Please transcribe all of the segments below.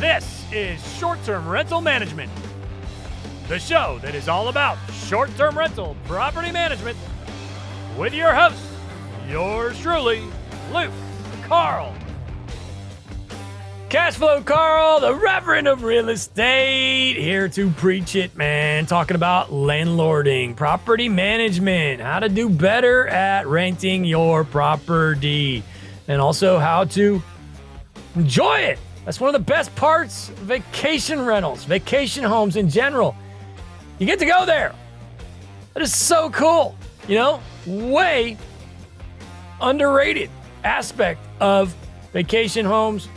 This is Short-Term Rental Management, the show that is all about short-term rental property management with your host, yours truly, Luke Carl. Cashflow Carl, the Reverend of Real Estate, here to preach it, man. Talking about landlording, property management, how to do better at renting your property, and also how to enjoy it. That's one of the best parts of vacation rentals, vacation homes in general. You get to go there. That is so cool. You know, way underrated aspect of vacation homes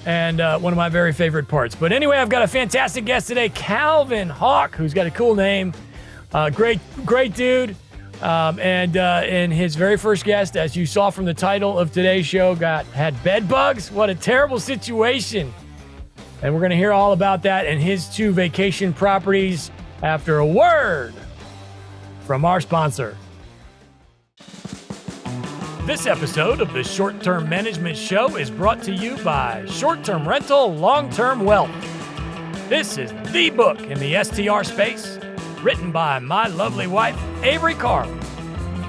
and one of my very favorite parts. But anyway, I've got a fantastic guest today, Calvin Hawk, who's got a cool name. Great dude. And his very first guest, as you saw from the title of today's show, had bedbugs. What a terrible situation. And we're going to hear all about that and his two vacation properties after a word from our sponsor. This episode of the Short-Term Management Show is brought to you by Short-Term Rental Long-Term Wealth. This is the book in the STR space, written by my lovely wife, Avery Carl.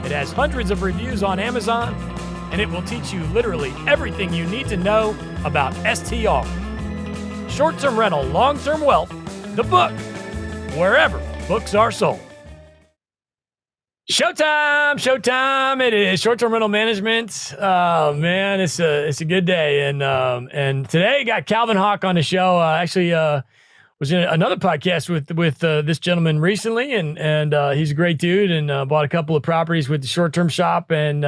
It has hundreds of reviews on Amazon, and it will teach you literally everything you need to know about STR. Short-Term Rental Long-Term Wealth, the book, wherever books are sold. Showtime! It is Short-Term Rental Management. Oh man, it's a good day, and today I got Calvin Hawk on the show. Was in another podcast with this gentleman recently, and he's a great dude, and bought a couple of properties with the short-term shop, and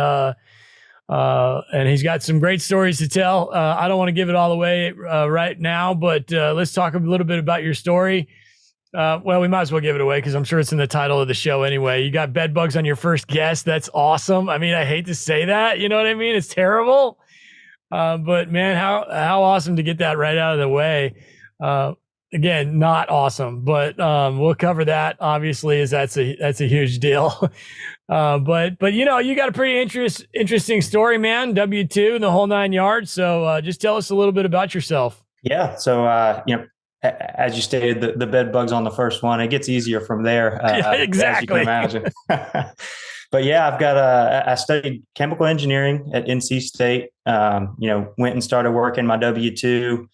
he's got some great stories to tell. I don't want to give it all away right now, but let's talk a little bit about your story. Well, we might as well give it away because I'm sure it's in the title of the show anyway. You got bedbugs on your first guest. That's awesome. I mean, I hate to say that. You know what I mean? It's terrible. But man, how awesome to get that right out of the way. Again, not awesome, but we'll cover that obviously, as that's a huge deal. But you know, you got a pretty interesting story, man. W-2 and the whole 9 yards. So just tell us a little bit about yourself. Yeah. So you know, as you stated, the bed bugs on the first one, it gets easier from there. Yeah, exactly. As you can imagine. But yeah, I studied chemical engineering at NC State. You know, went and started working my W-2,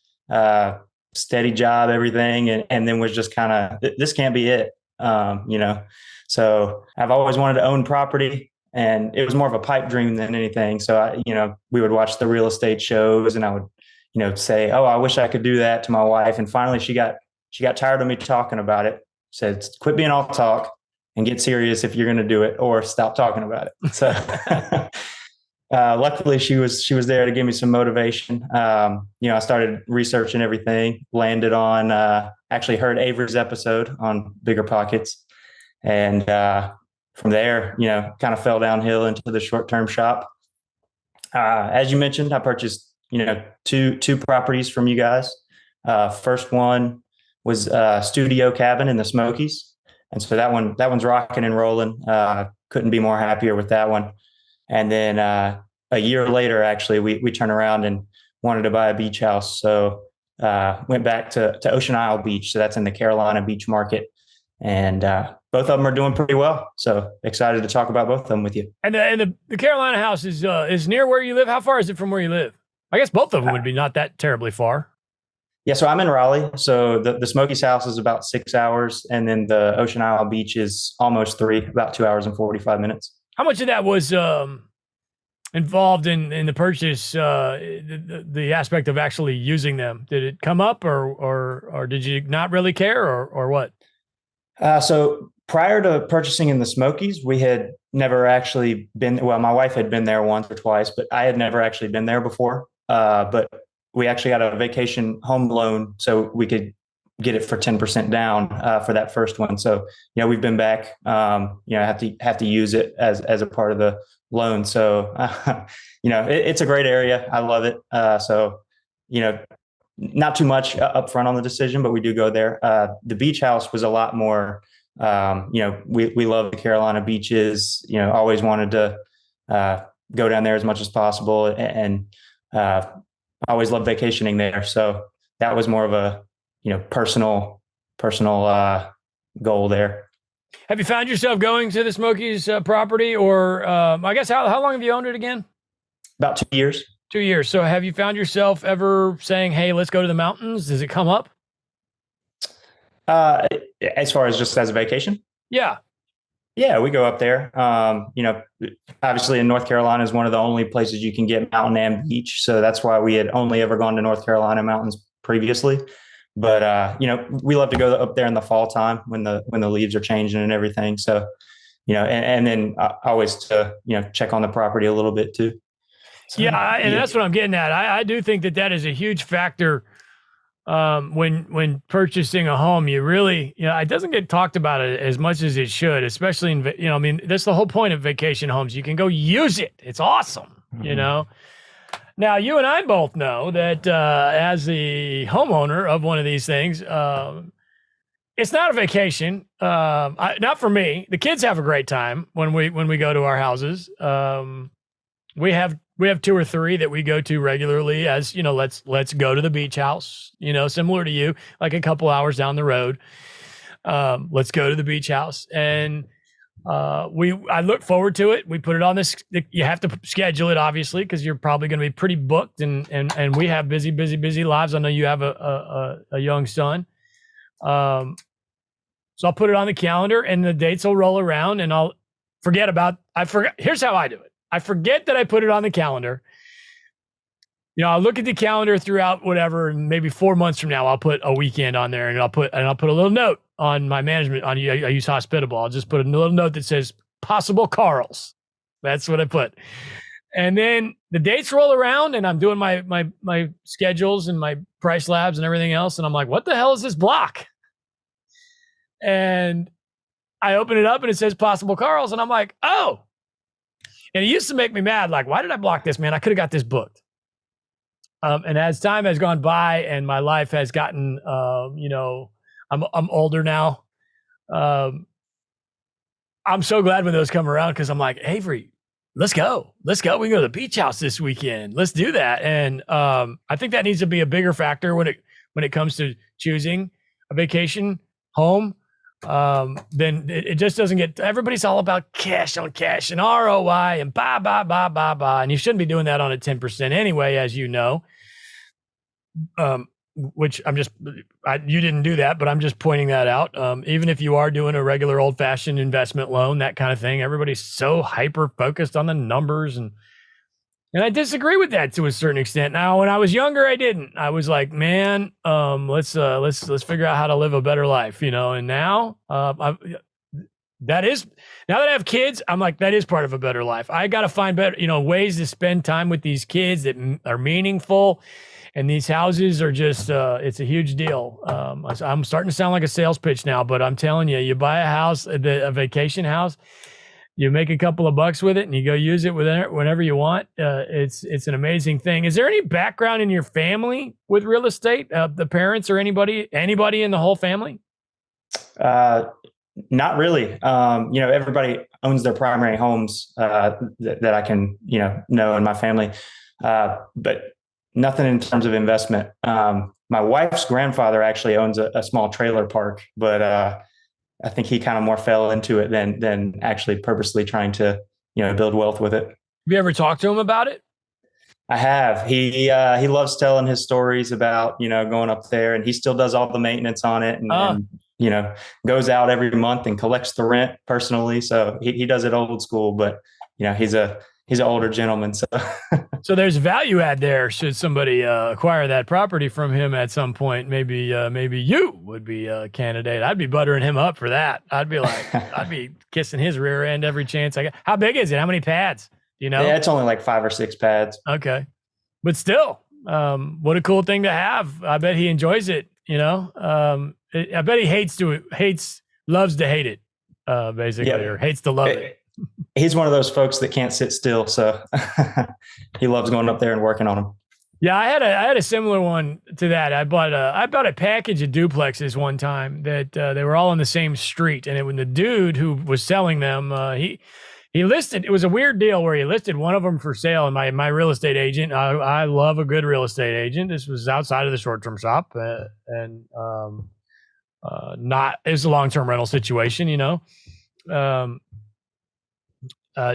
steady job, everything. And then was just kind of, this can't be it. You know, so I've always wanted to own property, and it was more of a pipe dream than anything. So we would watch the real estate shows, and I would, say, "Oh, I wish I could do that," to my wife. And finally she got tired of me talking about it. Said, "Quit being all talk and get serious if you're going to do it, or stop talking about it." So luckily she was there to give me some motivation. I started researching everything, landed on, actually heard Avery's episode on Bigger Pockets. And from there, kind of fell downhill into the short-term shop. As you mentioned, I purchased, two properties from you guys. First one was a studio cabin in the Smokies. And so that one's rocking and rolling. Couldn't be more happier with that one. And then a year later, actually, we turned around and wanted to buy a beach house. So went back to Ocean Isle Beach. So that's in the Carolina beach market. And both of them are doing pretty well. So excited to talk about both of them with you. And the Carolina house is near where you live. How far is it from where you live? I guess both of them would be not that terribly far. Yeah, so I'm in Raleigh. So the Smokies house is about 6 hours, and then the Ocean Isle Beach is almost 3, about 2 hours and 45 minutes. How much of that was involved in the purchase, the aspect of actually using them? Did it come up, or did you not really care, or what? So prior to purchasing in the Smokies, we had never actually been, well, my wife had been there once or twice, but I had never actually been there before. But we actually got a vacation home loan, so we could get it for 10% down for that first one. So, we've been back, have to use it as a part of the loan. So, it's a great area. I love it. So, not too much upfront on the decision, but we do go there. The beach house was a lot more, we love the Carolina beaches, always wanted to go down there as much as possible, and always loved vacationing there. So that was more of a, personal goal there. Have you found yourself going to the Smokies property, or I guess how long have you owned it again? About 2 years. 2 years. So have you found yourself ever saying, "Hey, let's go to the mountains"? Does it come up? Uh, as far as just as a vacation. Yeah. Yeah, we go up there. Obviously in North Carolina is one of the only places you can get mountain and beach. So that's why we had only ever gone to North Carolina mountains previously. But we love to go up there in the fall time when the leaves are changing and everything. So, and then always to, check on the property a little bit too. So, And that's what I'm getting at. I do think that is a huge factor when purchasing a home. You really, it doesn't get talked about it as much as it should, especially in, that's the whole point of vacation homes. You can go use it. It's awesome, Now, you and I both know that as the homeowner of one of these things, it's not a vacation. Not for me. The kids have a great time when we go to our houses. We have two or three that we go to regularly. As let's go to the beach house. Similar to you, like a couple hours down the road. Let's go to the beach house, and I look forward to it. We put it on this. You have to schedule it, obviously, because you're probably going to be pretty booked, and we have busy lives. I know you have a young son. So I'll put it on the calendar, and the dates will roll around, and I'll forget. Here's how I do it. I forget that I put it on the calendar. I'll look at the calendar throughout whatever, and maybe 4 months from now, I'll put a weekend on there, and I'll put a little note on my management. I use Hospitable. I'll just put a little note that says possible Carls. That's what I put. And then the dates roll around, and I'm doing my schedules and my price labs and everything else. And I'm like, what the hell is this block? And I open it up, and it says possible Carls. And I'm like, oh. And it used to make me mad. Like, why did I block this, man? I could have got this booked. And as time has gone by and my life has gotten, I'm older now. I'm so glad when those come around, because I'm like, Avery, let's go. We can go to the beach house this weekend. Let's do that. And I think that needs to be a bigger factor when it comes to choosing a vacation home. Then it just doesn't get. Everybody's all about cash on cash and ROI and blah, and you shouldn't be doing that on a 10% anyway, as you know. Which you didn't do that, but I'm just pointing that out. Even if you are doing a regular old fashioned investment loan, that kind of thing, everybody's so hyper focused on the numbers, and I disagree with that to a certain extent. Now, when I was younger, I didn't. I was like, man, let's figure out how to live a better life, And now, now that I have kids, I'm like, that is part of a better life. I got to find better, ways to spend time with these kids that are meaningful. And these houses are just, it's a huge deal. I'm starting to sound like a sales pitch now, but I'm telling you, you buy a house, a vacation house, you make a couple of bucks with it, and you go use it whenever you want. It's an amazing thing. Is there any background in your family with real estate? The parents or anybody in the whole family? Not really. Everybody owns their primary homes that I can, know in my family. But nothing in terms of investment. My wife's grandfather actually owns a small trailer park, but I think he kind of more fell into it than actually purposely trying to, build wealth with it. Have you ever talked to him about it? I have. He loves telling his stories about, going up there, and he still does all the maintenance on it and goes out every month and collects the rent personally. So he does it old school, but he's an older gentleman. So there's value add there. Should somebody acquire that property from him at some point, maybe you would be a candidate. I'd be buttering him up for that. I'd be like, I'd be kissing his rear end every chance I get. How big is it? How many pads? Yeah, it's only like 5 or 6 pads. Okay. But still, what a cool thing to have. I bet he enjoys it. I bet he loves to hate it, basically, or hates to love it. He's one of those folks that can't sit still. So he loves going up there and working on them. Yeah. I had a similar one to that. I bought a package of duplexes one time that they were all on the same street. And when the dude who was selling them, he it was a weird deal where he listed one of them for sale. And my real estate agent, I love a good real estate agent. This was outside of the short-term shop, not, it was a long-term rental situation,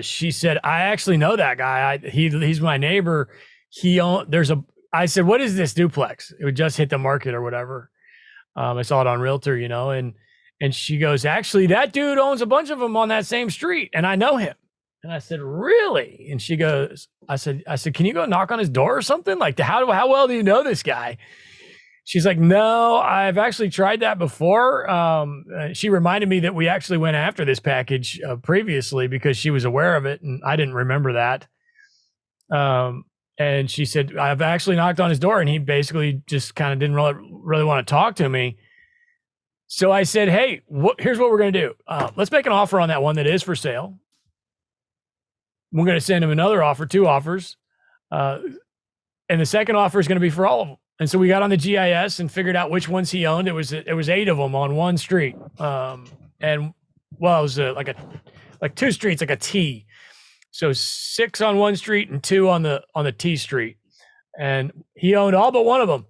she said, I actually know that guy. He's my neighbor. I said, what is this duplex? It would just hit the market or whatever. I saw it on Realtor, and she goes, actually, that dude owns a bunch of them on that same street, and I know him. And I said, really? And she goes, I said, can you go knock on his door or something? Like, how well do you know this guy? She's like, no, I've actually tried that before. She reminded me that we actually went after this package previously because she was aware of it, and I didn't remember that. And she said, I've actually knocked on his door, and he basically just kind of didn't really want to talk to me. So I said, hey, here's what we're going to do. Let's make an offer on that one that is for sale. We're going to send him another offer, 2 offers. And the second offer is going to be for all of them. And so we got on the GIS and figured out which ones he owned. It was 8 of them on one street. It was like 2 streets, like a T. So 6 on one street and 2 on the T street. And he owned all but one of them.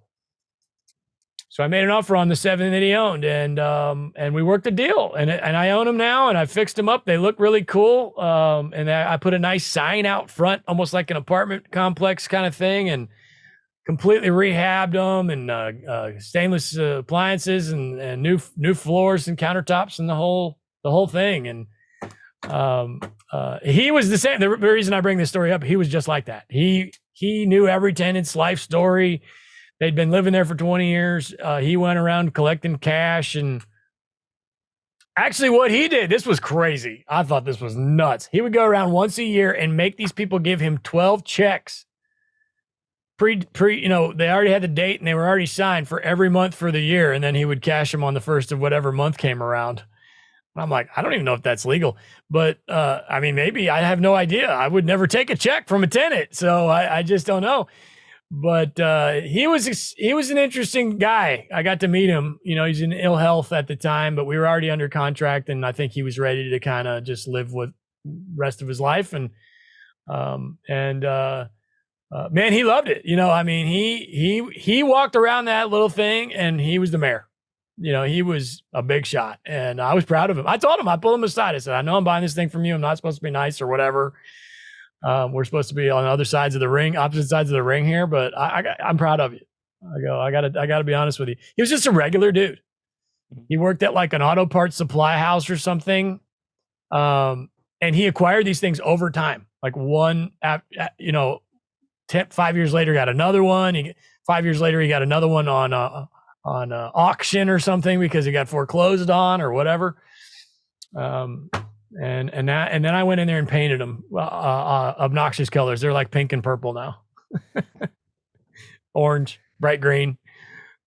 So I made an offer on the 7 that he owned, and we worked a deal, and I own them now, and I fixed them up. They look really cool. And I put a nice sign out front, almost like an apartment complex kind of thing, and completely rehabbed them, and stainless appliances, and new floors and countertops, and the whole thing. And he was the same. The reason I bring this story up, he was just like that. He knew every tenant's life story. They'd been living there for 20 years. He went around collecting cash, and actually what he did, this was crazy. I thought this was nuts. He would go around once a year and make these people give him 12 checks. They already had the date and they were already signed for every month for the year. And then he would cash them on the first of whatever month came around. And I'm like, I don't even know if that's legal, but maybe. I have no idea. I would never take a check from a tenant. So I just don't know. But he was an interesting guy. I got to meet him. He's in ill health at the time, but we were already under contract, and I think he was ready to kind of just live with the rest of his life. And man, he loved it. He walked around that little thing, and he was the mayor. He was a big shot, and I was proud of him. I told him, I pulled him aside. I said, I know I'm buying this thing from you. I'm not supposed to be nice or whatever. We're supposed to be on the other sides of the ring, opposite sides of the ring here, but I'm proud of you. I gotta be honest with you. He was just a regular dude. He worked at like an auto parts supply house or something. And he acquired these things over time. Like 5 years later, got another one. 5 years later, he got another one on auction or something because he got foreclosed on or whatever. And then I went in there and painted them obnoxious colors. They're like pink and purple now, orange, bright green.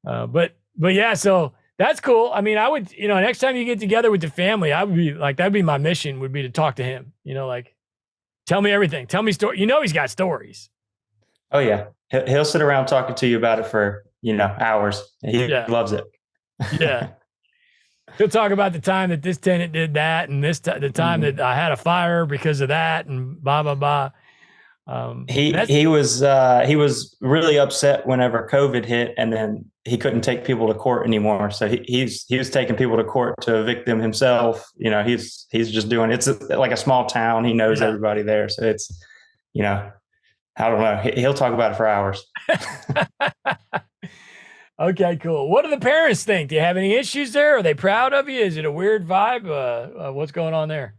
But yeah, so that's cool. I mean, I would, next time you get together with the family, I would be like, that'd be my mission, would be to talk to him. Like, tell me everything. Tell me story. He's got stories. Oh yeah, he'll sit around talking to you about it for hours. He loves it. Yeah. He'll talk about the time that this tenant did that, and the time that I had a fire because of that, and blah blah blah. He was really upset whenever COVID hit, and then he couldn't take people to court anymore. So he was taking people to court to evict them himself. He's just doing it's like a small town. He knows everybody there, so it's I don't know. He'll talk about it for hours. Okay, cool. What do the parents think? Do you have any issues there? Are they proud of you? Is it a weird vibe? What's going on there?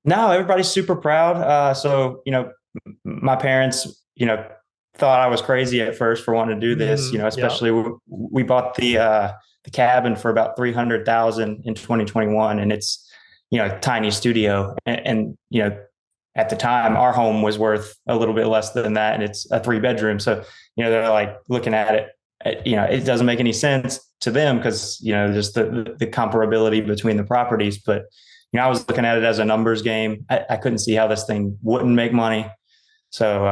No, everybody's super proud. So, my parents, thought I was crazy at first for wanting to do this, especially we bought the cabin for about $300,000 in 2021. And it's, tiny studio. And at the time, our home was worth a little bit less than that. And it's a 3-bedroom. So, they're like looking at it. It doesn't make any sense to them because, just the comparability between the properties. But, I was looking at it as a numbers game. I couldn't see how this thing wouldn't make money. So,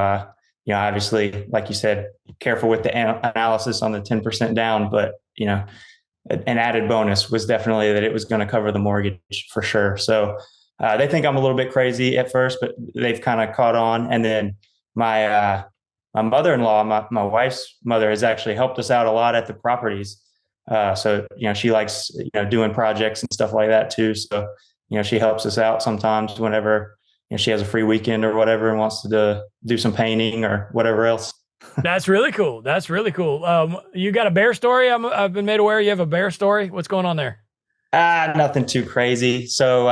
obviously, like you said, careful with the analysis on the 10% down. But, an added bonus was definitely that it was going to cover the mortgage for sure. So, They think I'm a little bit crazy at first, but they've kind of caught on. And then my mother-in-law, my wife's mother, has actually helped us out a lot at the properties. So she likes doing projects and stuff like that too. So she helps us out sometimes whenever she has a free weekend or whatever and wants to do some painting or whatever else. That's really cool. That's really cool. You got a bear story? I've been made aware you have a bear story. What's going on there? Nothing too crazy. So,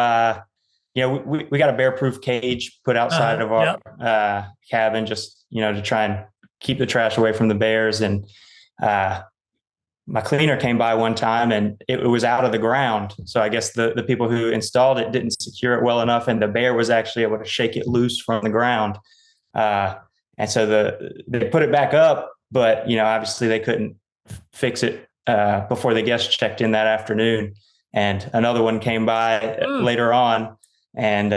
we got a bear-proof cage put outside of our cabin just, to try and keep the trash away from the bears. And my cleaner came by one time and it was out of the ground. So I guess the people who installed it didn't secure it well enough, and the bear was actually able to shake it loose from the ground. And so they put it back up, but obviously they couldn't fix it before the guests checked in that afternoon. And another one came by later on and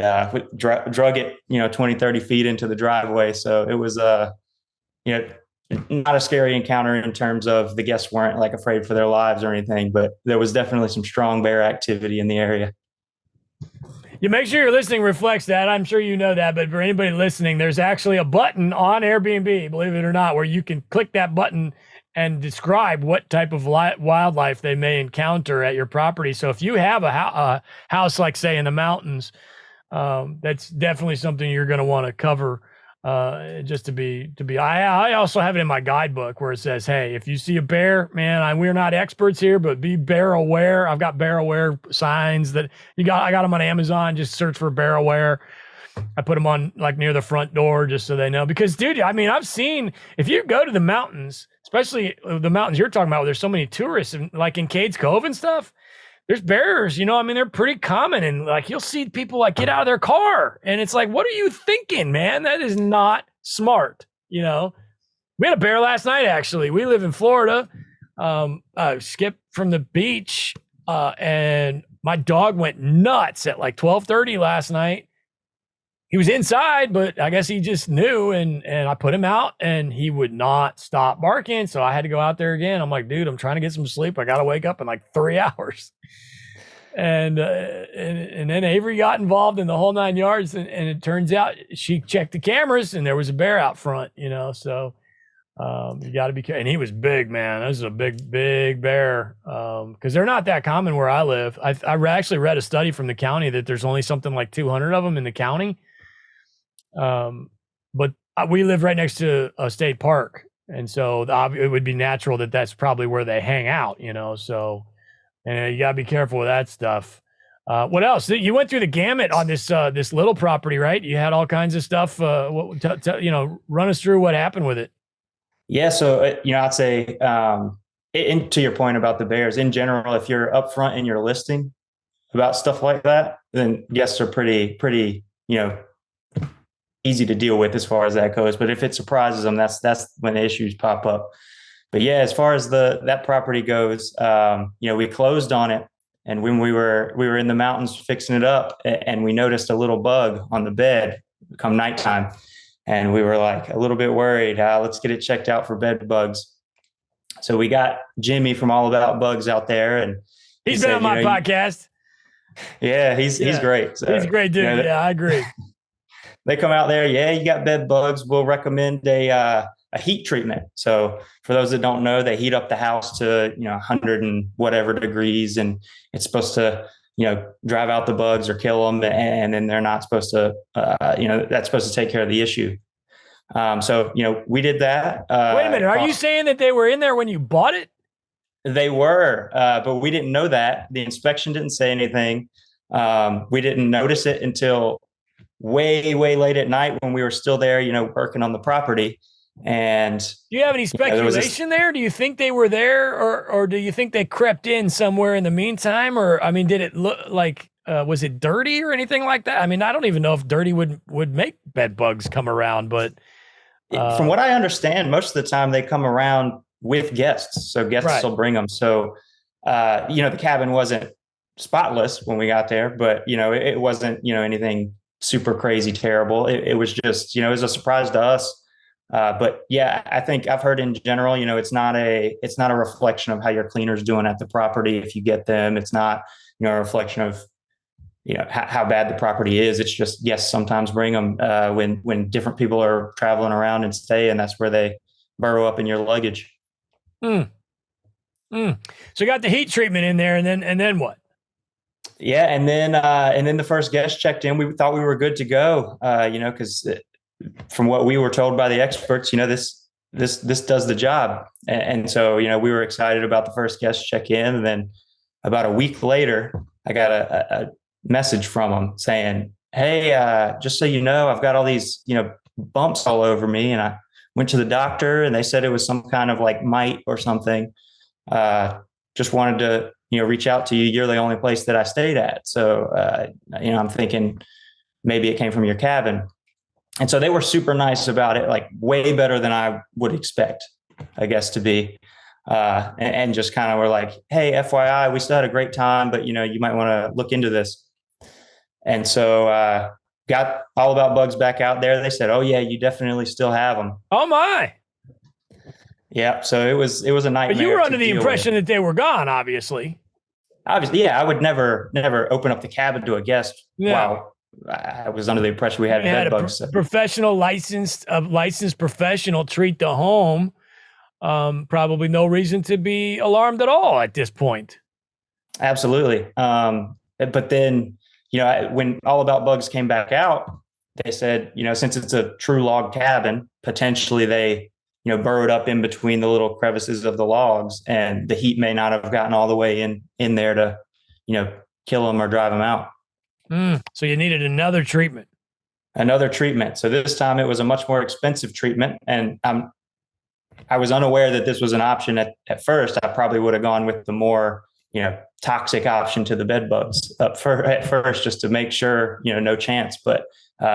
drug it 20, 30 feet into the driveway. So it was not a scary encounter in terms of the guests weren't like afraid for their lives or anything, but there was definitely some strong bear activity in the area. You make sure your listening reflects that. I'm sure you know that, but for anybody listening, there's actually a button on Airbnb, believe it or not, where you can click that button and describe what type of wildlife they may encounter at your property. So if you have a house, like say in the mountains, that's definitely something you're going to want to cover. Just to be, I also have it in my guidebook where it says, hey, if you see a bear, man, we're not experts here, but be bear aware. I've got bear aware signs that I got them on Amazon. Just search for bear aware. I put them on like near the front door just so they know, because dude, I've seen, if you go to the mountains, especially the mountains you're talking about, where there's so many tourists and like in Cades Cove and stuff, there's bears, they're pretty common. And like, you'll see people like get out of their car and it's like, what are you thinking, man? That is not smart. We had a bear last night, actually. We live in Florida. Skipped from the beach and my dog went nuts at like 12:30 last night. He was inside, but I guess he just knew, and I put him out and he would not stop barking. So I had to go out there again. I'm like, dude, I'm trying to get some sleep. I got to wake up in like 3 hours. And then Avery got involved in the whole 9 yards. And it turns out she checked the cameras and there was a bear out front, so you got to be careful. And he was big, man. This is a big, big bear. Cause they're not that common where I live. I actually read a study from the county that there's only something like 200 of them in the county. But we live right next to a state park. And so it would be natural that that's probably where they hang out, so, and you gotta be careful with that stuff. What else? You went through the gamut on this little property, right? You had all kinds of stuff. Run us through what happened with it. Yeah. So, I'd say, to your point about the bears in general, if you're upfront in your listing about stuff like that, then guests are pretty, easy to deal with as far as that goes. But if it surprises them, that's when the issues pop up. But yeah, as far as that property goes, we closed on it. And when we were in the mountains fixing it up, and we noticed a little bug on the bed come nighttime. And we were like a little bit worried. Let's get it checked out for bed bugs. So we got Jimmy from All About Bugs out there, and he's been on my podcast. Yeah, he's great. So, he's a great dude. I agree. They come out there. Yeah, you got bed bugs. We'll recommend a heat treatment. So for those that don't know, they heat up the house to 100 and whatever degrees, and it's supposed to drive out the bugs or kill them, and then they're not supposed to that's supposed to take care of the issue. So we did that. Wait a minute, are you saying that they were in there when you bought it? They were, but we didn't know that. The inspection didn't say anything. We didn't notice it until way late at night when we were still there, working on the property. And do you have any speculation there? Do you think they were there, or do you think they crept in somewhere in the meantime? Or did it look like was it dirty or anything like that? I don't even know if dirty would make bed bugs come around, but from what I understand, most of the time they come around with guests, so guests will bring them. So the cabin wasn't spotless when we got there, but it wasn't anything super crazy terrible. It was just it was a surprise to us. But yeah, I think I've heard in general, it's not a reflection of how your cleaner's doing at the property. If you get them, it's not, a reflection of how bad the property is. It's just guests sometimes bring them when different people are traveling around and stay, and that's where they burrow up in your luggage. So you got the heat treatment in there, and then what? Yeah, and then the first guest checked in. We thought we were good to go, because from what we were told by the experts, this does the job. And so, we were excited about the first guest check in. And then about a week later, I got a message from them saying, "Hey, just so you know, I've got all these, bumps all over me. And I went to the doctor and they said it was some kind of like mite or something. Just wanted to, reach out to you. You're the only place that I stayed at. So, I'm thinking maybe it came from your cabin." And so they were super nice about it, like way better than I would expect, I guess, to be. And just kind of were like, "Hey, FYI, we still had a great time, but, you might want to look into this." And so got All About Bugs back out there. They said, "Oh, yeah, you definitely still have them." Oh, my. Yeah. So it was a nightmare. But you were under the impression that they were gone, obviously. Obviously, yeah. I would never open up the cabin to a guest while I was under the impression we had bedbugs. Professional licensed professional treat the home. Probably no reason to be alarmed at all at this point. Absolutely. But then, when All About Bugs came back out, they said, since it's a true log cabin, potentially they, burrowed up in between the little crevices of the logs, and the heat may not have gotten all the way in there to, kill them or drive them out. So you needed another treatment. So this time it was a much more expensive treatment. And I was unaware that this was an option at first. I probably would have gone with the more, toxic option to the bedbugs at first, just to make sure, no chance. But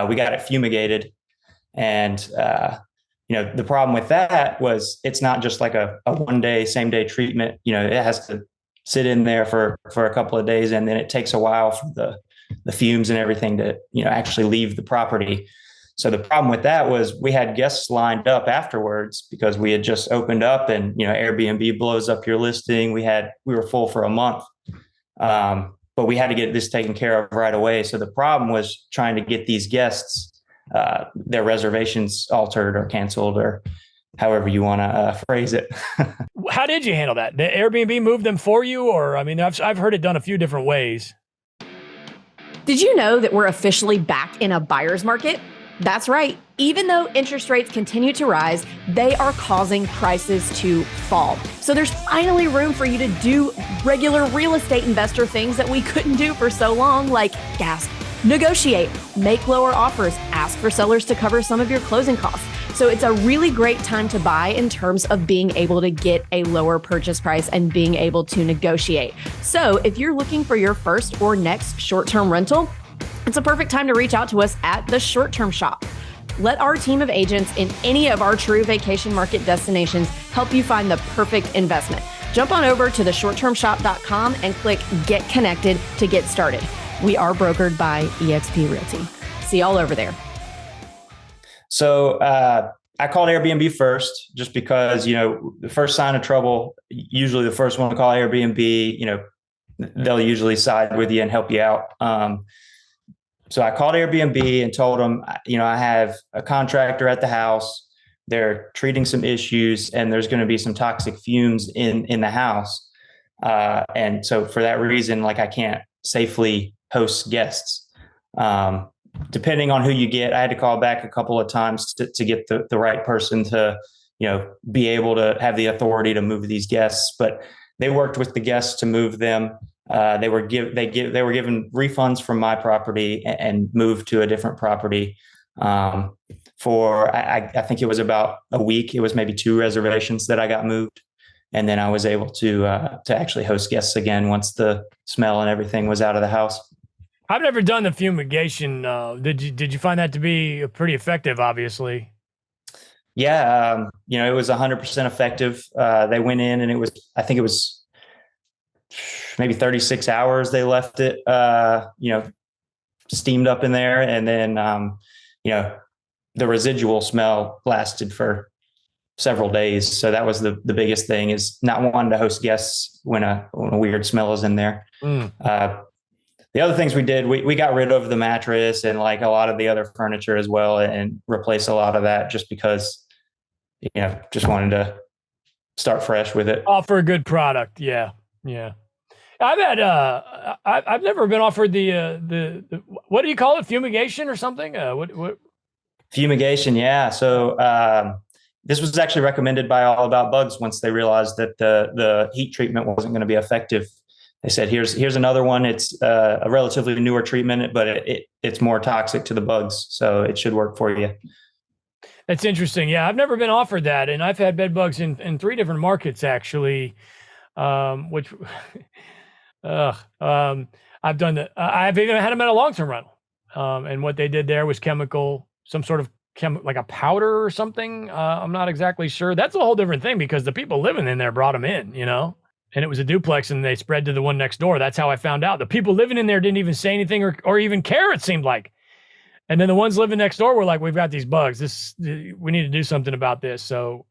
we got it fumigated. And, the problem with that was it's not just like a 1 day, same day treatment. It has to sit in there for a couple of days. And then it takes a while for the fumes and everything to, actually leave the property. So the problem with that was we had guests lined up afterwards because we had just opened up, and, Airbnb blows up your listing. We were full for a month. But we had to get this taken care of right away. So the problem was trying to get these guests, their reservations altered or canceled, or however you want to phrase it. How did you handle that? The Airbnb moved them for you? Or, I've heard it done a few different ways. Did you know that we're officially back in a buyer's market? That's right. Even though interest rates continue to rise, they are causing prices to fall. So there's finally room for you to do regular real estate investor things that we couldn't do for so long, like gasp, negotiate, make lower offers, ask for sellers to cover some of your closing costs. So it's a really great time to buy in terms of being able to get a lower purchase price and being able to negotiate. So if you're looking for your first or next short-term rental, it's a perfect time to reach out to us at the Short Term Shop. Let our team of agents in any of our true vacation market destinations help you find the perfect investment. Jump on over to theshorttermshop.com and click Get Connected to get started. We are brokered by eXp Realty. See y'all over there. So I called Airbnb first, just because, the first sign of trouble, usually the first one to call Airbnb, they'll usually side with you and help you out. So I called Airbnb and told them, I have a contractor at the house. They're treating some issues, and there's going to be some toxic fumes in the house. And so for that reason, I can't safely host guests. Depending on who you get, I had to call back a couple of times to get the right person to, be able to have the authority to move these guests. But they worked with the guests to move them. They were given refunds from my property and moved to a different property for I think it was about a week. It was maybe 2 reservations that I got moved, and then I was able to actually host guests again once the smell and everything was out of the house. I've never done the fumigation. Did you find that to be pretty effective? Obviously. Yeah, it was 100% effective. They went in, and I think it was maybe 36 hours they left it, steamed up in there. And then, the residual smell lasted for several days. So that was the biggest thing, is not wanting to host guests when a weird smell is in there. The other things we did, we got rid of the mattress and like a lot of the other furniture as well, and replaced a lot of that just because, just wanted to start fresh with it. Offer a good product. Yeah. I've had I've never been offered the what do you call it? Fumigation or something? What? Fumigation, yeah. So this was actually recommended by All About Bugs once they realized that the heat treatment wasn't going to be effective. They said, here's another one. It's a relatively newer treatment, but it's more toxic to the bugs, so it should work for you. That's interesting. Yeah, I've never been offered that, and I've had bed bugs in 3 different markets actually, which I've done that. I've even had them at a long-term rental, and what they did there was some sort of like a powder or something. I'm not exactly sure. That's a whole different thing because the people living in there brought them in, and it was a duplex and they spread to the one next door. That's how I found out. The people living in there didn't even say anything or even care, it seemed like. And then the ones living next door were like, we've got these bugs. We need to do something about this. So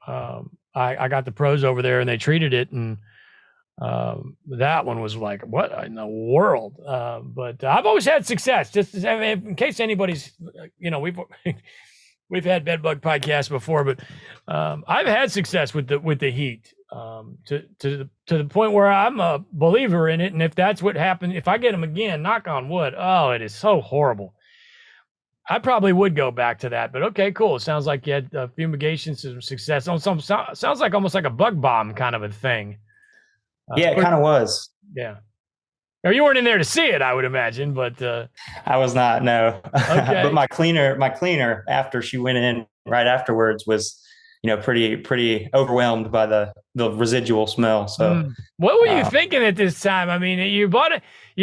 I got the pros over there and they treated it. And that one was like, what in the world? But I've always had success. Just in case anybody's, we've had bedbug podcasts before, but I've had success with the heat to the point where I'm a believer in it. And if that's what happened, if I get them again, knock on wood, it is so horrible. I probably would go back to that, but okay, cool. It sounds like you had fumigation, some success. Sounds like almost like a bug bomb kind of a thing. Yeah, it kind of was. Yeah. Or you weren't in there to see it, I would imagine, but I was not, no. Okay. But my cleaner after she went in right afterwards was, pretty overwhelmed by the residual smell. So what were you thinking at this time? I mean, you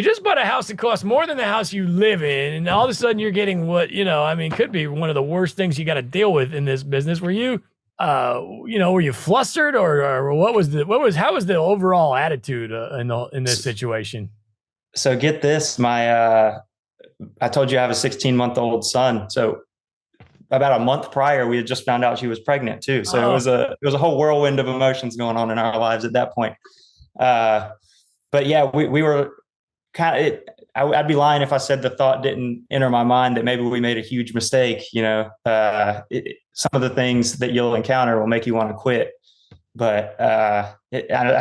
just bought a house that costs more than the house you live in, and all of a sudden you're getting what, could be one of the worst things you got to deal with in this business. Were you were you flustered or how was the overall attitude in this situation? So get this, I told you I have a 16-month-old son. So about a month prior, we had just found out she was pregnant too. So it was a whole whirlwind of emotions going on in our lives at that point. But yeah, we were kind of, I'd be lying if I said the thought didn't enter my mind that maybe we made a huge mistake. Some of the things that you'll encounter will make you want to quit. But I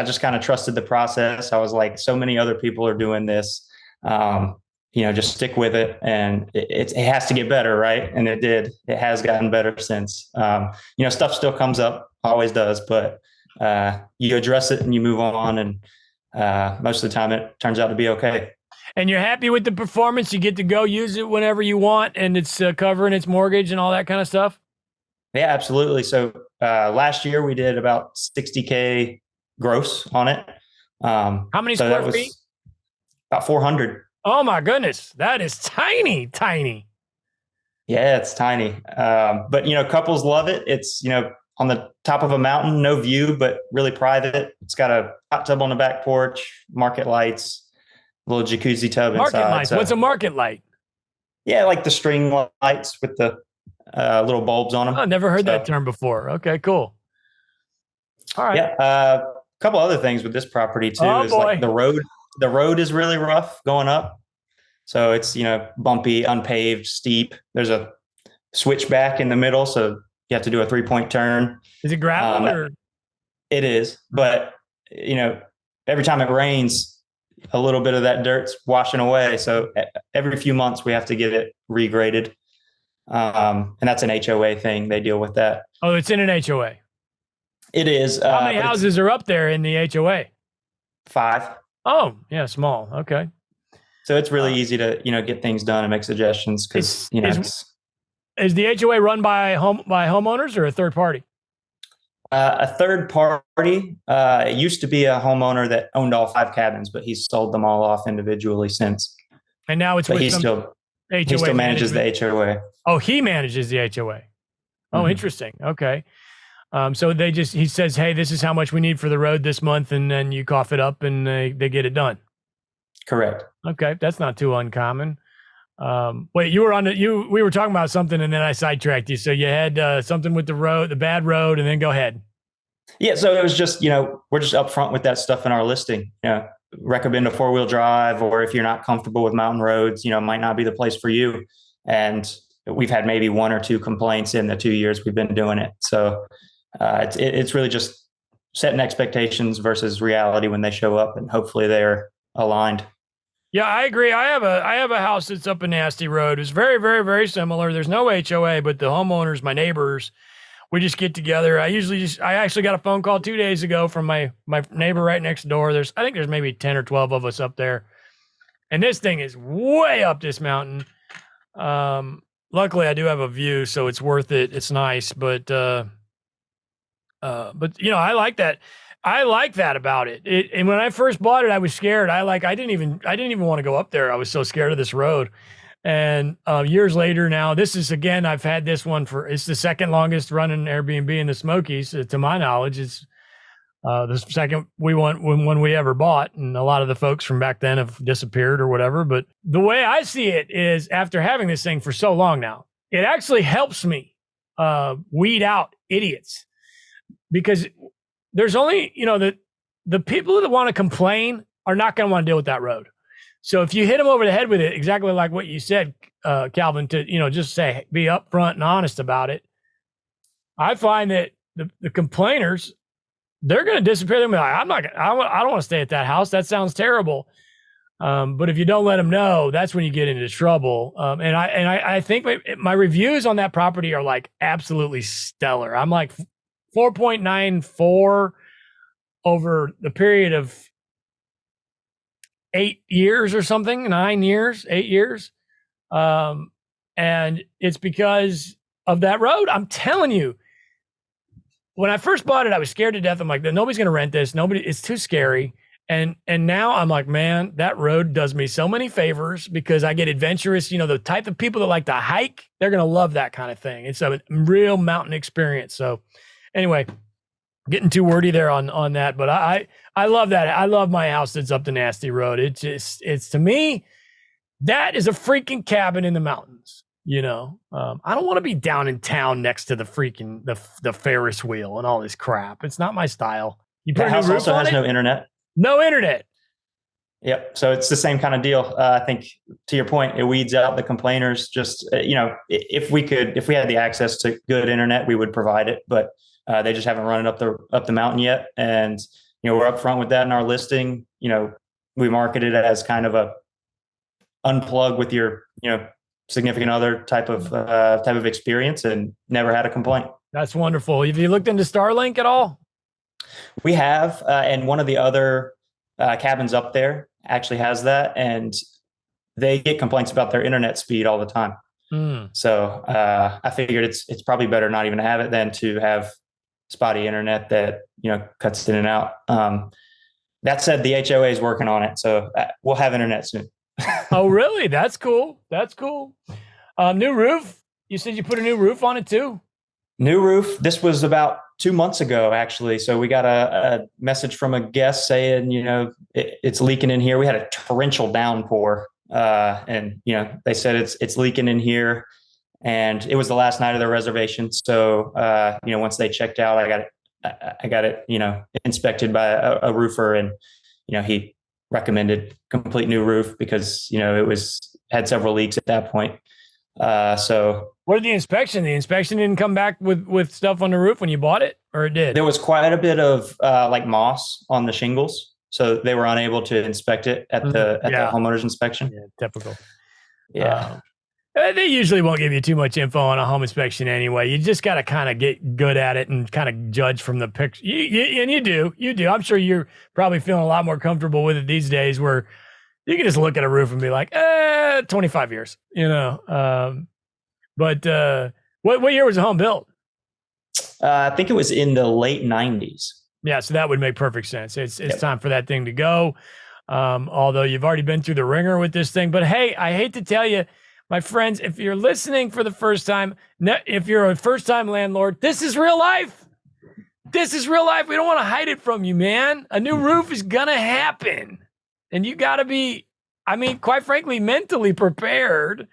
just kind of trusted the process. I was like, so many other people are doing this. Just stick with it, and it has to get better, right? And it did. It has gotten better since. Stuff still comes up, always does, but you address it and you move on, and most of the time it turns out to be okay. And you're happy with the performance? You get to go use it whenever you want, and it's covering its mortgage and all that kind of stuff? Yeah, absolutely. So last year we did about $60K gross on it. How many square feet? About 400. Oh my goodness. That is tiny. Yeah, it's tiny. But couples love it. It's, on the top of a mountain, no view, but really private. It's got a hot tub on the back porch, market lights, a little jacuzzi tub inside. Market lights. So, what's a market light? Yeah, like the string lights with the little bulbs on them. Oh, never heard that term before. Okay, cool. All right. Yeah. A couple other things with this property too like the road. The road is really rough going up. So it's, bumpy, unpaved, steep. There's a switchback in the middle. So you have to do a 3-point turn. Is it gravel or? It is. But, every time it rains, a little bit of that dirt's washing away. So every few months we have to get it regraded. And that's an HOA thing. They deal with that. Oh, it's in an HOA. It is. How many houses are up there in the HOA? 5. Oh, yeah, small. Okay. So it's really easy to, get things done and make suggestions because, is the HOA run by homeowners or a third party? A third party. It used to be a homeowner that owned all 5 cabins, but he's sold them all off individually since. And now it's he still manages the HOA. Oh, he manages the HOA. Oh, mm-hmm. Interesting. Okay. So he says, hey, this is how much we need for the road this month. And then you cough it up and they get it done. Correct. Okay. That's not too uncommon. Wait, we were talking about something and then I sidetracked you. So you had something with the bad road, and then go ahead. Yeah. So it was just, we're just upfront with that stuff in our listing. recommend a 4-wheel drive, or if you're not comfortable with mountain roads, it might not be the place for you. And we've had maybe 1 or 2 complaints in the 2 years we've been doing it. So it's really just setting expectations versus reality when they show up, and hopefully they're aligned. Yeah, I agree. I have a house that's up a nasty road. It's very, very, very similar. There's no HOA, but the homeowners, my neighbors, we just get together. I actually got a phone call 2 days ago from my neighbor right next door. I think there's maybe 10 or 12 of us up there. And this thing is way up this mountain. Luckily I do have a view, so it's worth it. It's nice, but I like that. I like that about it. And when I first bought it, I was scared. I didn't even want to go up there. I was so scared of this road. And years later now, this is, again, I've had this one it's the second longest running Airbnb in the Smokies. To my knowledge, it's the second when we ever bought. And a lot of the folks from back then have disappeared or whatever. But the way I see it is, after having this thing for so long now, it actually helps me weed out idiots, because there's only, the people that want to complain are not going to want to deal with that road. So if you hit them over the head with it, exactly like what you said, Calvin, to, just be upfront and honest about it, I find that the complainers, they're going to disappear. They're going to be like, I don't want to stay at that house. That sounds terrible. But if you don't let them know, that's when you get into trouble. And I think my reviews on that property are like absolutely stellar. I'm like 4.94 over the period of 8 years or something, 9 years, 8 years. And it's because of that road. I'm telling you, when I first bought it, I was scared to death. I'm like, nobody's going to rent this. It's too scary. And now I'm like, man, that road does me so many favors, because I get adventurous. The type of people that like to hike, they're going to love that kind of thing. It's a real mountain experience. So anyway, getting too wordy there on that, but I love that. I love my house that's up the nasty road. It's to me, that is a freaking cabin in the mountains. I don't want to be down in town next to the freaking the Ferris wheel and all this crap. It's not my style. You put The house also has no internet. No internet. Yep. So it's the same kind of deal. I think, to your point, it weeds out the complainers. Just, if we had the access to good internet, we would provide it, but they just haven't run it up the mountain yet. And, we're upfront with that in our listing. We market it as kind of a unplug with your, significant other type of experience, and never had a complaint. That's wonderful. Have you looked into Starlink at all? We have, and one of the other cabins up there actually has that, and they get complaints about their internet speed all the time. So I figured it's probably better not even to have it than to have spotty internet that cuts in and out. That said, the HOA is working on it, so we'll have internet soon. Oh, really? That's cool. That's cool. New roof. You said you put a new roof on it too? New roof. This was about 2 months ago, actually. So we got a message from a guest saying, it's leaking in here. We had a torrential downpour, and they said it's leaking in here, and it was the last night of their reservation. So once they checked out, I got it inspected by a roofer, and he recommended complete new roof because it had several leaks at that point. So what did the inspection? The inspection didn't come back with stuff on the roof when you bought it, or it did? There was quite a bit of like moss on the shingles, so they were unable to inspect it at the homeowner's inspection. Yeah, typical. Yeah. They usually won't give you too much info on a home inspection anyway. You just got to kind of get good at it and kind of judge from the picture. You do. I'm sure you're probably feeling a lot more comfortable with it these days, where you can just look at a roof and be like, 25 years, But what year was the home built? I think it was in the late 90s. Yeah, so that would make perfect sense. It's time for that thing to go. Although you've already been through the ringer with this thing. But hey, I hate to tell you, my friends, if you're listening for the first time, if you're a first-time landlord, this is real life. This is real life. We don't want to hide it from you, man. A new roof is going to happen. And you got to be, quite frankly, mentally prepared.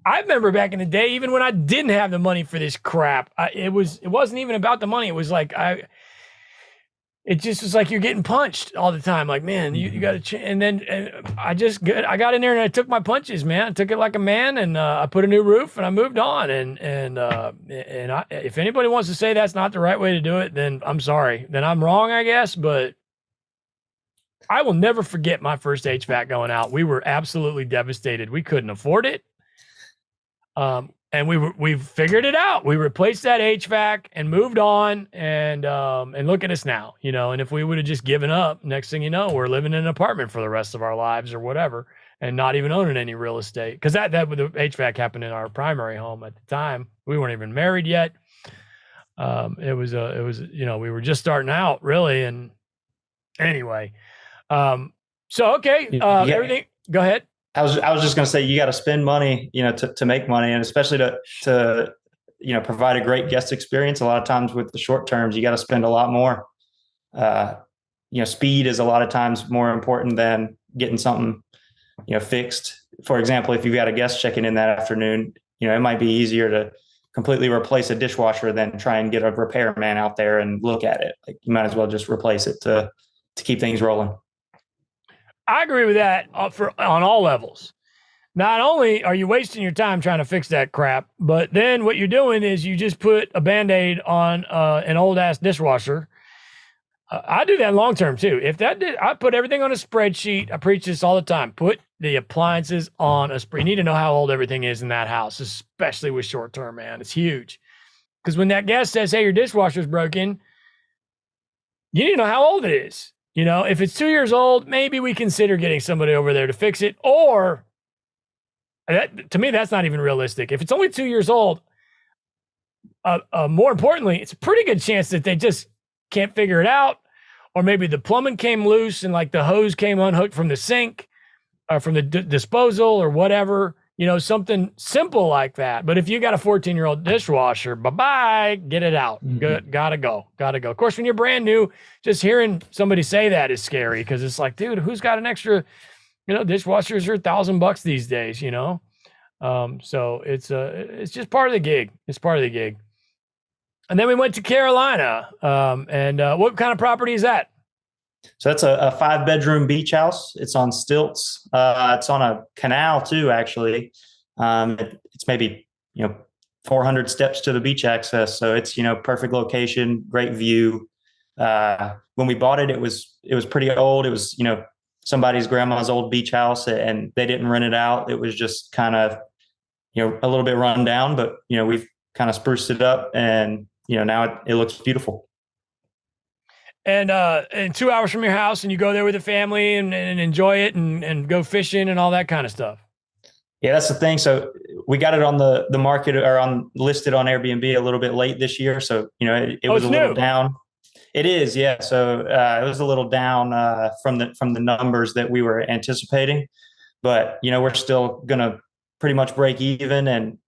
I remember back in the day, even when I didn't have the money for this crap, it wasn't even about the money. It was like, it just was like you're getting punched all the time. Like, man, you got to and then I got in there and I took my punches, man. I took it like a man, and I put a new roof and I moved on. If anybody wants to say that's not the right way to do it, then I'm sorry. Then I'm wrong, I guess. But I will never forget my first HVAC going out. We were absolutely devastated. We couldn't afford it. And we figured it out. We replaced that HVAC and moved on, and look at us now, and if we would have just given up, next thing you know, we're living in an apartment for the rest of our lives or whatever, and not even owning any real estate. Cause that the HVAC happened in our primary home at the time. We weren't even married yet. It was, we were just starting out really. And anyway, okay. Everything, go ahead. I was just going to say, you got to spend money, to make money, and especially to provide a great guest experience. A lot of times with the short terms, you got to spend a lot more. Speed is a lot of times more important than getting something, fixed. For example, if you've got a guest checking in that afternoon, it might be easier to completely replace a dishwasher than try and get a repairman out there and look at it. Like, you might as well just replace it to keep things rolling. I agree with that on all levels. Not only are you wasting your time trying to fix that crap, but then what you're doing is you just put a Band-Aid on an old ass dishwasher. I do that long term too. I put everything on a spreadsheet. I preach this all the time. Put the appliances on a spreadsheet. You need to know how old everything is in that house, especially with short term, man. It's huge. Because when that guest says, "Hey, your dishwasher's broken," you need to know how old it is. If it's 2 years old, maybe we consider getting somebody over there to fix it. Or to me, that's not even realistic. If it's only 2 years old, more importantly, it's a pretty good chance that they just can't figure it out. Or maybe the plumbing came loose and like the hose came unhooked from the sink or from the disposal or whatever, something simple like that. But if you got a 14-year-old dishwasher, bye-bye, get it out. Good. Gotta go. Of course, when you're brand new, just hearing somebody say that is scary because it's like, dude, who's got an extra, dishwashers are $1,000 these days, So it's just part of the gig. It's part of the gig. And then we went to Carolina. What kind of property is that? So that's a 5-bedroom beach house. It's on stilts. It's on a canal too, actually. It's maybe, 400 steps to the beach access. So it's, perfect location, great view. When we bought it, it was pretty old. It was, somebody's grandma's old beach house, and they didn't rent it out. It was just kind of, a little bit run down, but, we've kind of spruced it up, and, now it looks beautiful. And 2 hours from your house, and you go there with the family and enjoy it and go fishing and all that kind of stuff. Yeah, that's the thing. So we got it on the market or listed on Airbnb a little bit late this year. So, it was a little down. It is. Yeah. So it was a little down from the numbers that we were anticipating, but, we're still going to pretty much break even and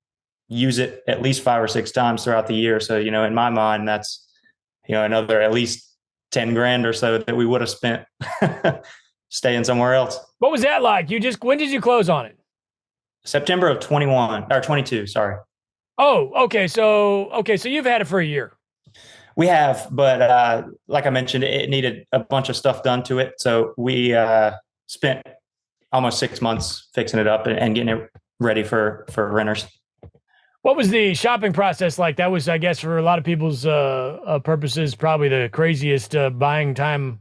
use it at least 5 or 6 times throughout the year. So, in my mind, that's, another at least 10 grand or so that we would have spent staying somewhere else. What was that like? When did you close on it? September of 22. Sorry. Oh, okay. So you've had it for a year. We have, but like I mentioned, it needed a bunch of stuff done to it. So we spent almost 6 months fixing it up and getting it ready for renters. What was the shopping process like? That was, I guess, for a lot of people's purposes, probably the craziest buying time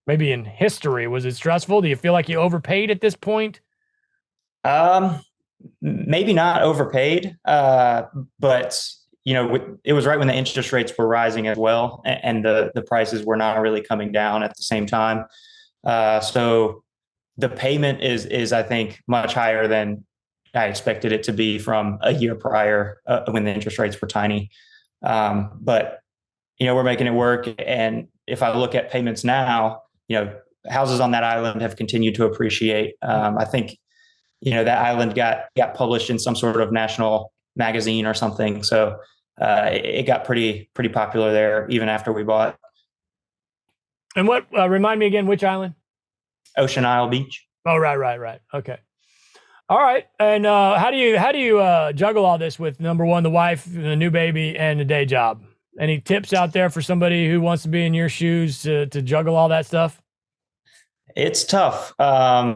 maybe in history. Was it stressful? Do you feel like you overpaid at this point? Maybe not overpaid, but it was right when the interest rates were rising as well, and the prices were not really coming down at the same time. So the payment is I think much higher than I expected it to be from a year prior when the interest rates were tiny. But, we're making it work. And if I look at payments now, houses on that island have continued to appreciate. I think, that island got published in some sort of national magazine or something. So it got pretty popular there even after we bought. And what, remind me again, which island? Ocean Isle Beach. Oh, right. Okay. All right. And how do you juggle all this with, number one, the wife, the new baby, and the day job? Any tips out there for somebody who wants to be in your shoes to juggle all that stuff? It's tough. I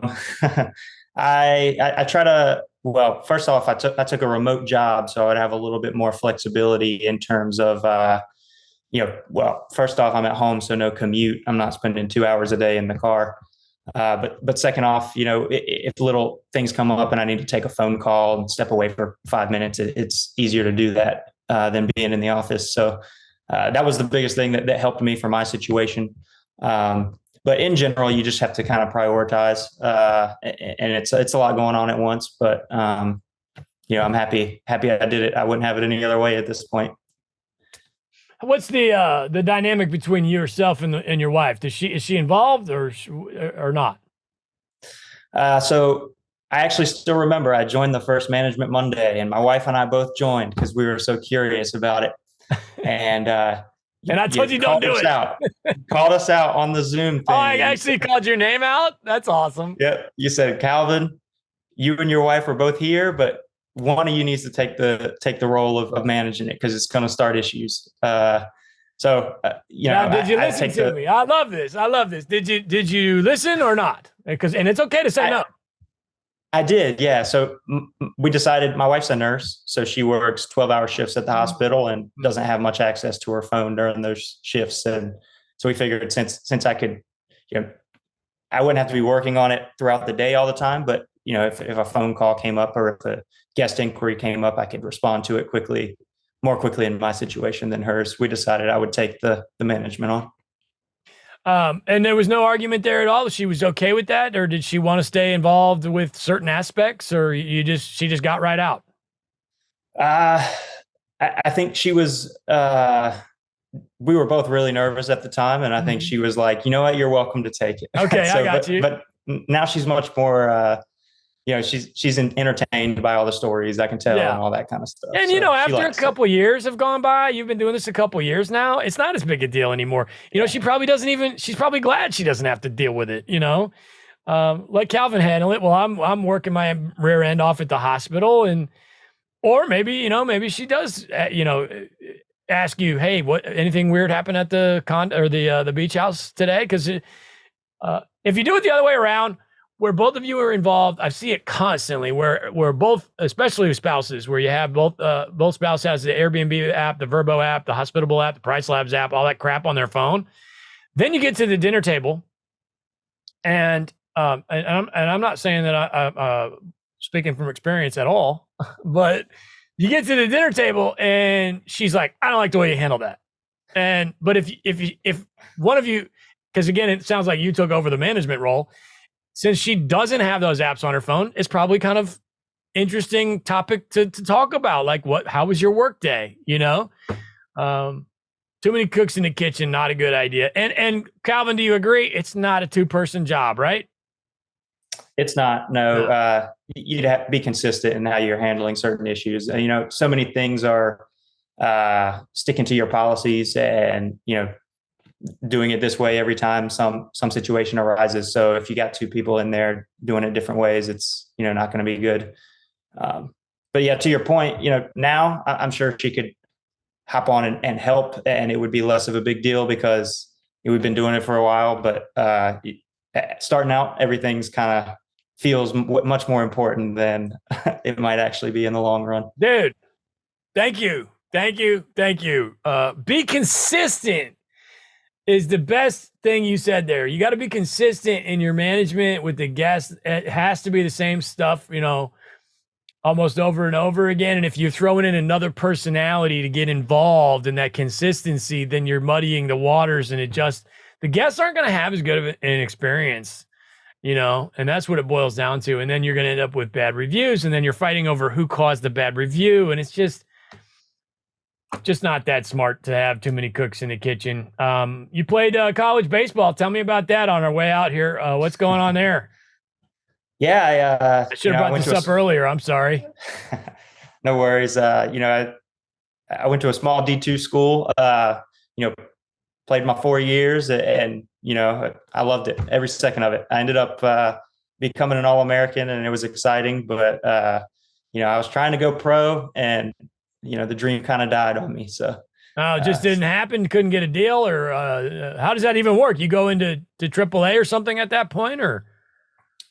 try to, well, first off, I took a remote job, so I'd have a little bit more flexibility in terms of, well, first off, I'm at home, so no commute. I'm not spending 2 hours a day in the car. But second off, if little things come up and I need to take a phone call and step away for 5 minutes, it's easier to do that than being in the office. So that was the biggest thing that helped me for my situation. But in general, you just have to kind of prioritize, and it's a lot going on at once. But I'm happy I did it. I wouldn't have it any other way at this point. What's the dynamic between yourself and your wife? Is she involved or not? So I actually still remember I joined the first Management Monday, and my wife and I both joined because we were so curious about it. And and I told you don't do it. Called us out on the Zoom thing. Oh, I actually called your name out? That's awesome. Yep. You said, Calvin, you and your wife are both here, but one of you needs to take the role of managing it because it's going to start issues. Now, did you listen to me? I love this. Did you listen or not? And it's okay to say no. I did. Yeah. So we decided, my wife's a nurse, so she works 12-hour shifts at the hospital and doesn't have much access to her phone during those shifts. And so we figured since I could, I wouldn't have to be working on it throughout the day all the time, but if a phone call came up or if a guest inquiry came up, I could respond to it more quickly in my situation than hers. We decided I would take the management on. And there was no argument there at all. She was okay with that, or did she want to stay involved with certain aspects, or she just got right out? I think she was. We were both really nervous at the time, and I think she was like, "You know what? You're welcome to take it." Okay, I got you. But now she's much more. She's entertained by all the stories I can tell and all that kind of stuff. And, after a couple years have gone by, you've been doing this a couple years now, it's not as big a deal anymore. She probably she's probably glad she doesn't have to deal with it, let Calvin handle it. Well, I'm working my rear end off at the hospital or maybe, maybe she does, ask you, hey, anything weird happened at the or the beach house today? Cause if you do it the other way around, where both of you are involved, I see it constantly where both, especially with spouses, where you have both spouse has the Airbnb app, the Verbo app, the Hospitable app, the Price Labs app, all that crap on their phone. Then you get to the dinner table, and I'm not saying that I'm speaking from experience at all, but you get to the dinner table and she's like, I don't like the way you handle that. But if one of you, because again, it sounds like you took over the management role. Since she doesn't have those apps on her phone, it's probably kind of interesting topic to talk about. Like, how was your work day? Too many cooks in the kitchen, not a good idea. And Calvin, do you agree? It's not a 2-person job, right? It's not. No. You'd have to be consistent in how you're handling certain issues. So many things are sticking to your policies and, doing it this way every time some situation arises. So if you got 2 people in there doing it different ways, it's, not going to be good. But yeah, to your point, now I'm sure she could hop on and help, and it would be less of a big deal because we've been doing it for a while, but starting out, everything's kind of feels much more important than it might actually be in the long run. Dude, thank you. Be consistent is the best thing you said there. You got to be consistent in your management with the guests. It has to be the same stuff, almost over and over again. And if you're throwing in another personality to get involved in that consistency, then you're muddying the waters, and the guests aren't going to have as good of an experience, and that's what it boils down to. And then you're going to end up with bad reviews, and then you're fighting over who caused the bad review. And it's just not that smart to have too many cooks in the kitchen. You played college baseball. Tell me about that on our way out here. What's going on there? Yeah, I should have brought this up earlier. I'm sorry. No worries. I went to a small D2 school. Played my 4 years, and I loved it, every second of it. I ended up becoming an All-American, and it was exciting. But I was trying to go pro, and the dream kind of died on me. So Oh, it just didn't happen. Couldn't get a deal, or how does that even work? You go into AAA or something at that point, or?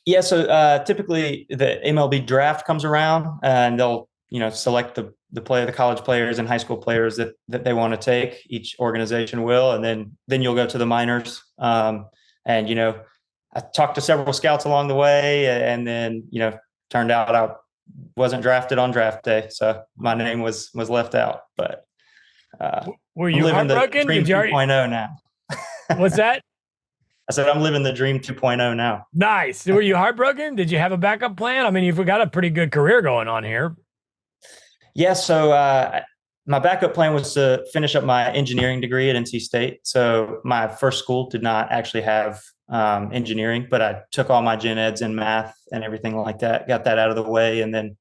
Yeah, so typically the MLB draft comes around, and they'll select the college players and high school players that they want to take. Each organization will, and then you'll go to the minors. And I talked to several scouts along the way, and then turned out I wasn't drafted on draft day, so my name was left out. But were you I'm living the heartbroken? dream 2.0 now. What's that? I said I'm living the dream 2.0 now. Nice. Were you heartbroken? Did you have a backup plan? I mean, you've got a pretty good career going on here. Yeah. So my backup plan was to finish up my engineering degree at NC State. So my first school did not actually have engineering, but I took all my gen eds and math and everything like that, got that out of the way, and then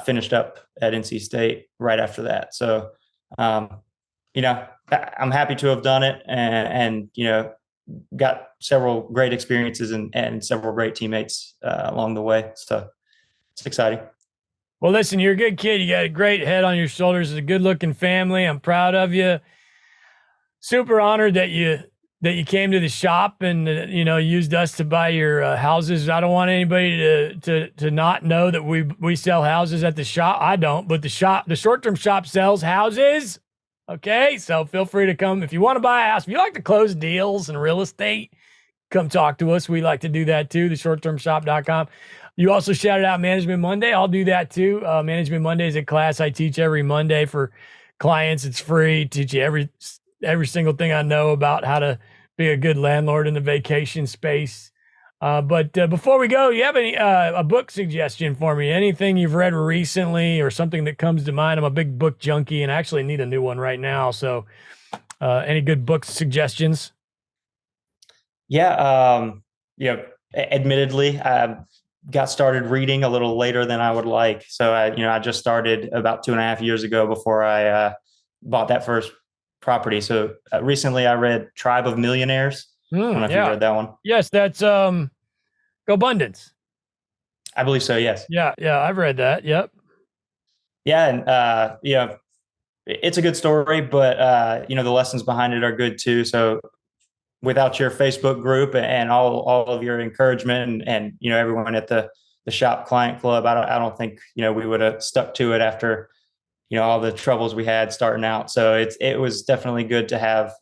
finished up at NC State right after that. So, I'm happy to have done it, and got several great experiences and several great teammates along the way. So it's exciting. Well, listen, you're a good kid. You got a great head on your shoulders. It's a good looking family. I'm proud of you. Super honored that you came to the shop and used us to buy your houses. I don't want anybody to not know that we sell houses at the shop. I don't, but the short-term shop sells houses. Okay, so feel free to come if you want to buy a house. If you like to close deals and real estate, come talk to us. We like to do that too. theshorttermshop.com. You also shouted out Management Monday. I'll do that too. Management Monday is a class I teach every Monday for clients. It's free. Teach you every single thing I know about how to be a good landlord in the vacation space. But before we go, you have a book suggestion for me? Anything you've read recently or something that comes to mind? I'm a big book junkie and I actually need a new one right now. So any good book suggestions? Yeah. Admittedly, I got started reading a little later than I would like. So I just started about 2.5 years ago before I bought that first property. So recently I read Tribe of Millionaires. I don't know if you read that one. Yes, that's Abundance. I believe so, yes. Yeah, I've read that. Yep. Yeah, and it's a good story, but the lessons behind it are good too. So without your Facebook group and all of your encouragement and everyone at the shop client club, I don't think we would have stuck to it after all the troubles we had starting out. So it was definitely good to have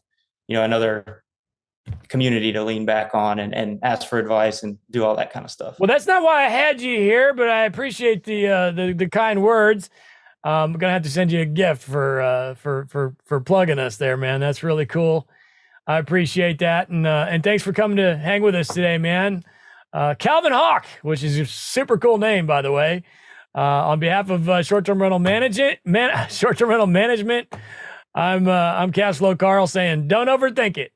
another community to lean back on and ask for advice and do all that kind of stuff. Well, that's not why I had you here, but I appreciate the kind words. I'm gonna have to send you a gift for plugging us there, man. That's really cool. I appreciate that, and thanks for coming to hang with us today, man. Calvin Hawk, which is a super cool name, by the way. On behalf of Short-Term Rental Management, I'm Cash Flow Carl saying, don't overthink it.